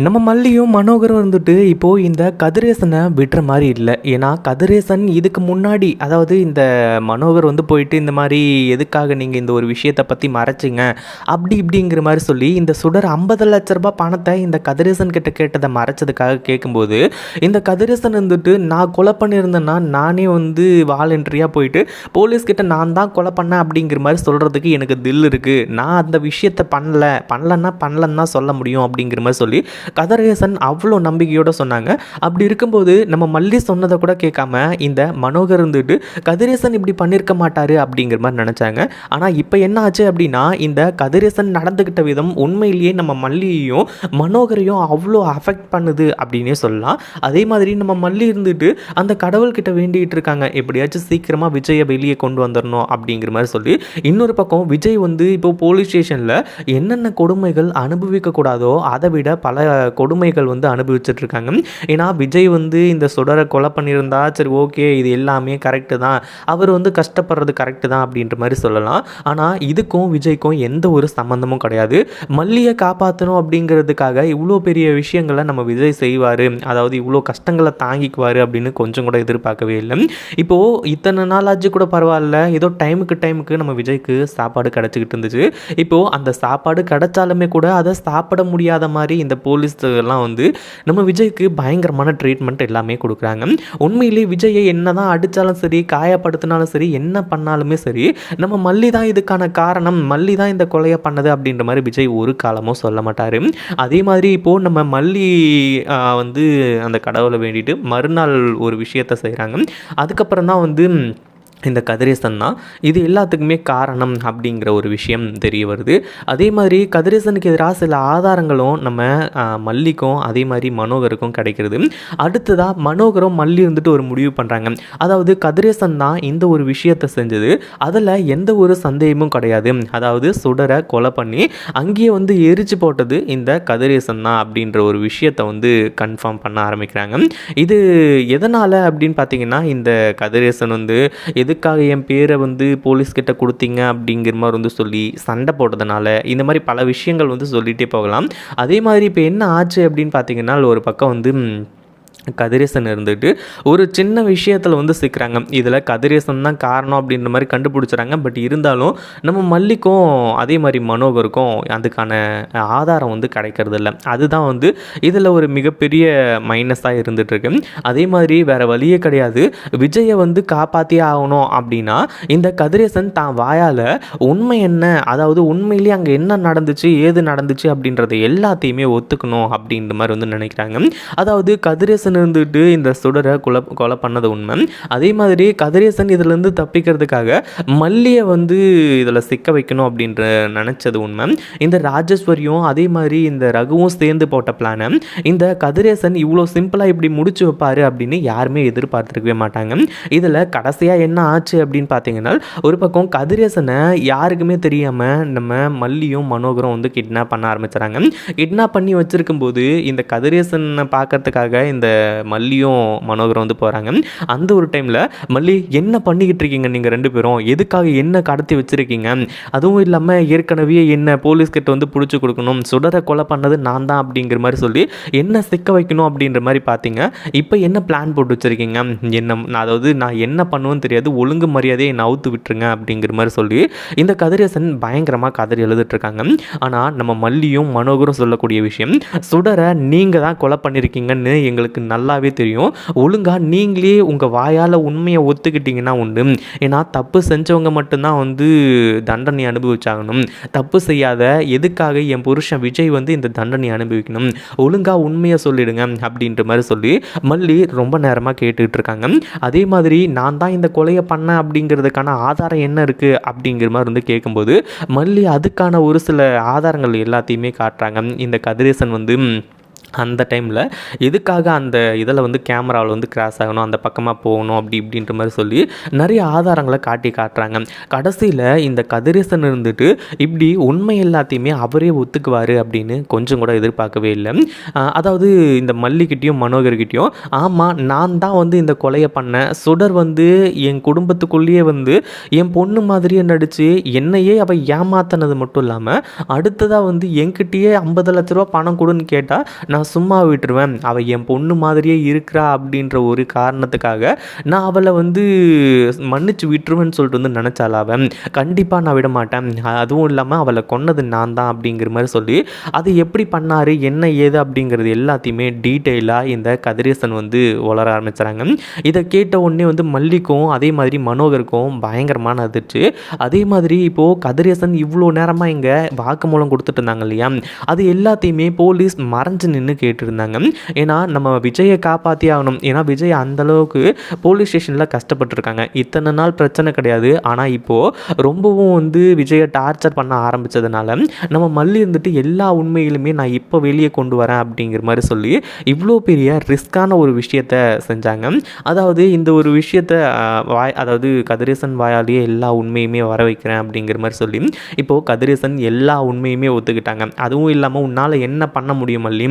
நம்ம மல்லியும் மனோகரும் வந்துட்டு இப்போது இந்த கதிரேசனை விடுற மாதிரி இல்லை. ஏன்னா கதிரேசன் இதுக்கு முன்னாடி, அதாவது இந்த மனோகர் வந்து போயிட்டு இந்த மாதிரி எதுக்காக நீங்கள் இந்த ஒரு விஷயத்தை பற்றி மறைச்சிங்க அப்படி இப்படிங்கிற மாதிரி சொல்லி இந்த சுடர் 50 லட்ச ரூபாய் பணத்தை இந்த கதிரேசன் கிட்ட கேட்டதை மறைச்சதுக்காக கேட்கும்போது, இந்த கதிரேசன் வந்துட்டு நான் கொலை பண்ணியிருந்தேன்னா நானே வந்து வாலண்டரியாக போயிட்டு போலீஸ்கிட்ட நான் தான் கொலை பண்ணேன் அப்படிங்கிற மாதிரி சொல்கிறதுக்கு எனக்கு தில் இருக்குது, நான் அந்த விஷயத்தை பண்ணலன்னா தான் சொல்ல முடியும் அப்படிங்கிற மாதிரி சொல்லி கதிரேசன் அவ்வளோ நம்பிக்கையோடு சொன்னாங்க. அப்படி இருக்கும்போது நம்ம மல்லி சொன்னதை கூட கேட்காம இந்த மனோகர் இருந்துட்டு கதிரேசன் இப்படி பண்ணியிருக்க மாட்டார் அப்படிங்கிற மாதிரி நினச்சாங்க. ஆனால் இப்போ என்ன ஆச்சு அப்படின்னா, இந்த கதிரேசன் நடந்துக்கிட்ட விதம் உண்மையிலேயே நம்ம மல்லியையும் மனோகரையும் அவ்வளோ அஃபெக்ட் பண்ணுது அப்படின்னே சொல்லலாம். அதே மாதிரி நம்ம மல்லி இருந்துட்டு அந்த கடவுள்கிட்ட வேண்டிகிட்டு இருக்காங்க, எப்படியாச்சும் சீக்கிரமாக விஜயை வெளியே கொண்டு வந்துடணும் அப்படிங்கிற மாதிரி சொல்லி. இன்னொரு பக்கம் விஜய் வந்து இப்போ போலீஸ் ஸ்டேஷனில் என்னென்ன கொடுமைகள் அனுபவிக்கக்கூடாதோ அதை விட பல கொடுமைகள் வந்து அனுபவிச்சுட்டு இருக்காங்க. ஏன்னா விஜய் வந்து இந்த சுடரை கொலை பண்ணியிருந்தா சரி ஓகே இது எல்லாமே கரெக்டு தான், அவர் வந்து கஷ்டப்படுறது கரெக்டு தான் அப்படின்ற மாதிரி சொல்லலாம். ஆனால் இதுக்கும் விஜய்க்கும் எந்த ஒரு சம்மந்தமும் கிடையாது. மல்லியை காப்பாற்றணும் அப்படிங்கிறதுக்காக இவ்வளோ பெரிய விஷயங்களை நம்ம விஜய் செய்வார், அதாவது இவ்வளோ கஷ்டங்களை தாங்கிக்குவார் அப்படின்னு கொஞ்சம் கூட எதிர்பார்க்கவே இல்லை. இப்போது இத்தனை நாளாச்சு கூட பரவாயில்ல, ஏதோ டைமுக்கு நம்ம விஜய்க்கு சாப்பாடு கிடச்சிக்கிட்டு இருந்துச்சு. இப்போது அந்த சாப்பாடு கிடைச்சாலுமே கூட அதை சாப்பிட முடியாத மாதிரி இந்த போலீஸ் எல்லாம் வந்து நம்ம விஜய்க்கு பயங்கரமான ட்ரீட்மெண்ட் எல்லாமே கொடுக்குறாங்க. உண்மையிலே விஜயை என்ன தான் அடித்தாலும் சரி, காயப்படுத்தினாலும் சரி, என்ன பண்ணாலுமே சரி, நம்ம மல்லி தான் இதுக்கான காரணம், மல்லி தான் இந்த கொலையை பண்ணது அப்படின்ற மாதிரி விஜய் ஒரு காலமும் சொல்ல மாட்டார். அதே மாதிரி இப்போது நம்ம மல்லி வந்து அந்த கடவுளை வேண்டிட்டு மறுநாள் ஒரு விஷயத்தை செய்கிறாங்க. அதுக்கப்புறம் தான் வந்து இந்த கதிரேசன் தான் இது எல்லாத்துக்குமே காரணம் அப்படிங்கிற ஒரு விஷயம் தெரிய வருது. அதே மாதிரி கதிரேசனுக்கு எதிராக சில ஆதாரங்களும் நம்ம மல்லிக்கும் அதே மாதிரி மனோகருக்கும் கிடைக்கிறது. அடுத்ததாக மனோகரும் மல்லி இருந்துட்டு ஒரு முடிவு பண்ணுறாங்க, அதாவது கதிரேசன் தான் இந்த ஒரு விஷயத்தை செஞ்சது, அதில் எந்த ஒரு சந்தேகமும் கிடையாது, அதாவது சுடரை கொலை பண்ணி அங்கேயே வந்து எரிச்சு போட்டது இந்த கதிரேசன் தான் அப்படின்ற ஒரு விஷயத்தை வந்து கன்ஃபார்ம் பண்ண ஆரம்பிக்கிறாங்க. இது எதனால் அப்படின்னு பார்த்தீங்கன்னா, இந்த கதிரேசன் வந்து எதுக்காக என் பேரை வந்து போலீஸ்கிட்ட கொடுத்தீங்க அப்படிங்கிற மாதிரி வந்து சொல்லி சண்டை போட்டதுனால இந்த மாதிரி பல விஷயங்கள் வந்து சொல்லிகிட்டே போகலாம். அதே மாதிரி இப்போ என்ன ஆச்சு அப்படின்னு பார்த்தீங்கன்னா, ஒரு பக்கம் வந்து கதிரேசன் இருந்துட்டு ஒரு சின்ன விஷயத்தில் வந்து சிக்கிறாங்க. இதில் கதிரேசன் தான் காரணம் அப்படின்ற மாதிரி கண்டுபிடிச்சாங்க. பட் இருந்தாலும் நம்ம மல்லிக்கும் அதே மாதிரி மனோகருக்கும் அதுக்கான ஆதாரம் வந்து கிடைக்கிறதில்ல. அதுதான் வந்து இதில் ஒரு மிகப்பெரிய மைனஸாக இருந்துகிட்ருக்கு. அதே மாதிரி வேறு வழியே கிடையாது, விஜயை வந்து காப்பாற்றியே ஆகணும் அப்படின்னா இந்த கதிரேசன் தான் வாயால் உண்மை என்ன, அதாவது உண்மையிலேயே அங்கே என்ன நடந்துச்சு ஏது நடந்துச்சு அப்படின்றத எல்லாத்தையுமே ஒத்துக்கணும் அப்படின்ற மாதிரி வந்து நினைக்கிறாங்க. அதாவது கதிரேசன் இருந்துட்டு இந்த சுடரை கொலை பண்ணது உண்மை. அதே மாதிரி கதிரேசன் இதிலேருந்து தப்பிக்கிறதுக்காக மல்லியை வந்து இதில் சிக்க வைக்கணும் அப்படின்ற நினச்சது உண்மை. இந்த ராஜேஸ்வரியும் அதே மாதிரி இந்த ரகுவும் சேர்ந்து போட்ட பிளானை இந்த கதிரேசன் இவ்வளோ சிம்பிளாக இப்படி முடிச்சு வைப்பார் அப்படின்னு யாருமே எதிர்பார்த்துருக்கவே மாட்டாங்க. இதில் கடைசியாக என்ன ஆச்சு அப்படின்னு பார்த்தீங்கன்னா, ஒரு பக்கம் கதிரேசனை யாருக்குமே தெரியாமல் நம்ம மல்லியும் மனோகரும் வந்து கிட்னாப் பண்ண ஆரம்பிச்சுறாங்க. கிட்னாப் பண்ணி வச்சிருக்கும் போது இந்த கதிரேசனை பார்க்கறதுக்காக இந்த மல்லியும் மனோகரம் வந்து போகிறாங்க. அந்த ஒரு டைமில் மல்லி என்ன பண்ணிக்கிட்டு இருக்கீங்க நீங்கள் ரெண்டு பேரும், எதுக்காக என்ன கடத்தி வச்சுருக்கீங்க, அதுவும் இல்லாமல் ஏற்கனவே என்ன போலீஸ்கிட்ட வந்து பிடிச்சி கொடுக்கணும், சுடரை கொலை பண்ணது நான் தான் அப்படிங்கிற மாதிரி சொல்லி என்ன சிக்க வைக்கணும் அப்படின்ற மாதிரி பார்த்தீங்க. இப்போ என்ன பிளான் போட்டு வச்சுருக்கீங்க, என்ன அதாவது நான் என்ன பண்ணுவேன்னு தெரியாது, ஒழுங்கு மரியாதையை என்னை அவுத்து விட்டுருங்க அப்படிங்கிற மாதிரி சொல்லி இந்த கதிரேசன் பயங்கரமாக கதறி எழுதிட்டுருக்காங்க. ஆனால் நம்ம மல்லியும் மனோகரும் சொல்லக்கூடிய விஷயம், சுடரை நீங்கள் தான் கொலை பண்ணியிருக்கீங்கன்னு எங்களுக்கு நல்லாவே தெரியும், ஒழுங்காக நீங்களே உங்கள் வாயால் உண்மையை ஒத்துக்கிட்டிங்கன்னா உண்டு, ஏன்னா தப்பு செஞ்சவங்க மட்டும்தான் வந்து தண்டனை அனுபவிச்சாகணும், தப்பு செய்யாத எதுக்காக என் புருஷன் விஜய் வந்து இந்த தண்டனை அனுபவிக்கணும், ஒழுங்காக உண்மையை சொல்லிடுங்க அப்படின்ற மாதிரி சொல்லி மல்லி ரொம்ப நேரமாக கேட்டுக்கிட்டு இருக்காங்க. அதே மாதிரி நான் தான் இந்த கொலையை பண்ணேன் அப்படிங்கிறதுக்கான ஆதாரம் என்ன இருக்குது அப்படிங்கிற மாதிரி வந்து கேட்கும்போது மல்லி அதுக்கான ஒரு சில ஆதாரங்கள் எல்லாத்தையுமே காட்டுறாங்க. இந்த கதிரேசன் வந்து அந்த டைமில் எதுக்காக அந்த இதில் வந்து கேமராவில் வந்து கிராஸ் ஆகணும், அந்த பக்கமாக போகணும் அப்படி இப்படின்ற மாதிரி சொல்லி நிறைய ஆதாரங்களை காட்டுறாங்க. கடைசியில் இந்த கதிரேசன் இருந்துட்டு இப்படி உண்மை எல்லாத்தையுமே அவரே ஒத்துக்குவார் அப்படின்னு கொஞ்சம் கூட எதிர்பார்க்கவே இல்லை. அதாவது இந்த மல்லிக்கிட்டையும் மனோகர்கிட்டையும் ஆமாம் நான் தான் வந்து இந்த கொலையை பண்ணேன், சுடர் வந்து என் குடும்பத்துக்குள்ளேயே வந்து என் பொண்ணு மாதிரியே நடித்து என்னையே அவள் ஏமாத்தினது மட்டும் இல்லாமல் அடுத்ததாக வந்து என்கிட்டயே 50 லட்ச ரூபா பணம் கொடுன்னு கேட்டால் நான் சும்மா விட்டுருவேன், அவள் என் பொண்ணு மாதிரியே இருக்கிறா அப்படின்ற ஒரு காரணத்துக்காக நான் அவளை வந்து மன்னிச்சு விட்டுருவேன்னு சொல்லிட்டு வந்து நினச்சால அவன், கண்டிப்பாக நான் விட மாட்டேன், அதுவும் இல்லாமல் அவளை கொன்னது நான் தான் அப்படிங்கிற மாதிரி சொல்லி அது எப்படி பண்ணார் என்ன ஏது அப்படிங்கிறது எல்லாத்தையுமே டீட்டெயிலாக இந்த கதிரேசன் வந்து வளர ஆரம்பிச்சுறாங்க. இதை கேட்ட உடனே வந்து மல்லிக்கும் அதே மாதிரி மனோகருக்கும் பயங்கரமான அதிர்ச்சி. அதே மாதிரி இப்போது கதிரேசன் இவ்வளோ நேரமாக இங்கே வாக்குமூலம் கொடுத்துட்டு இருந்தாங்க இல்லையா, அது எல்லாத்தையுமே போலீஸ் மறைஞ்சு நின்று கேட்டுருந்தாங்க. ஏன்னா நம்ம விஜயை காப்பாற்றி ஆகணும், ஏன்னா விஜய் அந்தளவுக்கு போலீஸ் ஸ்டேஷனில் கஷ்டப்பட்டுருக்காங்க. இத்தனை நாள் பிரச்சனை கிடையாது, ஆனால் இப்போது ரொம்பவும் வந்து விஜயை டார்ச்சர் பண்ண ஆரம்பித்ததுனால நம்ம மல்லி இருந்துட்டு எல்லா உண்மையிலுமே நான் இப்போ வெளியே கொண்டு வரேன் அப்படிங்கிற மாதிரி சொல்லி இவ்வளோ பெரிய ரிஸ்க்கான ஒரு விஷயத்தை செஞ்சாங்க. அதாவது இந்த ஒரு விஷயத்தை அதாவது கதிரேசன் வாயாலேயே எல்லா உண்மையுமே வர வைக்கிறேன் அப்படிங்கிற மாதிரி சொல்லி இப்போது கதிரேசன் எல்லா உண்மையுமே ஒத்துக்கிட்டாங்க. அதுவும் இல்லாமல் உன்னால் என்ன பண்ண முடியும் மல்லி,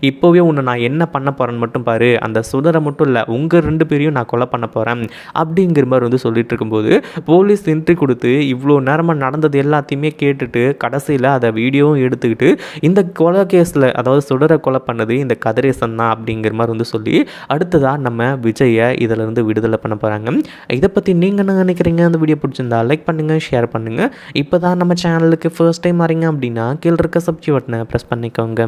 இப்போவே உன்னை நான் என்ன பண்ண போகிறேன்னு மட்டும் பாரு, அந்த சுடரை மட்டும் இல்லை உங்கள் 2 பேரையும் நான் கொலை பண்ண போகிறேன் அப்படிங்கிற மாதிரி வந்து சொல்லிட்டு இருக்கும்போது போலீஸ் என்ட்ரி கொடுத்து இவ்வளோ நேரமாக நடந்தது எல்லாத்தையுமே கேட்டுட்டு கடைசியில் அதை வீடியோவும் எடுத்துக்கிட்டு இந்த கொலை கேஸில் அதாவது சுடரை கொலை பண்ணது இந்த கதிரேசன் தான் அப்படிங்கிற மாதிரி வந்து சொல்லி அடுத்ததாக நம்ம விஜயை இதிலிருந்து விடுதலை பண்ண போகிறாங்க. இதை பற்றி நீங்கள் என்ன நினைக்கிறீங்க? அந்த வீடியோ பிடிச்சிருந்தா லைக் பண்ணுங்கள், ஷேர் பண்ணுங்கள். இப்போ தான் நம்ம சேனலுக்கு ஃபர்ஸ்ட் டைம் வரீங்க அப்படின்னா கீழே இருக்க சப்ஸ்கிரைப் பட்டனை ப்ரெஸ் பண்ணிக்கோங்க.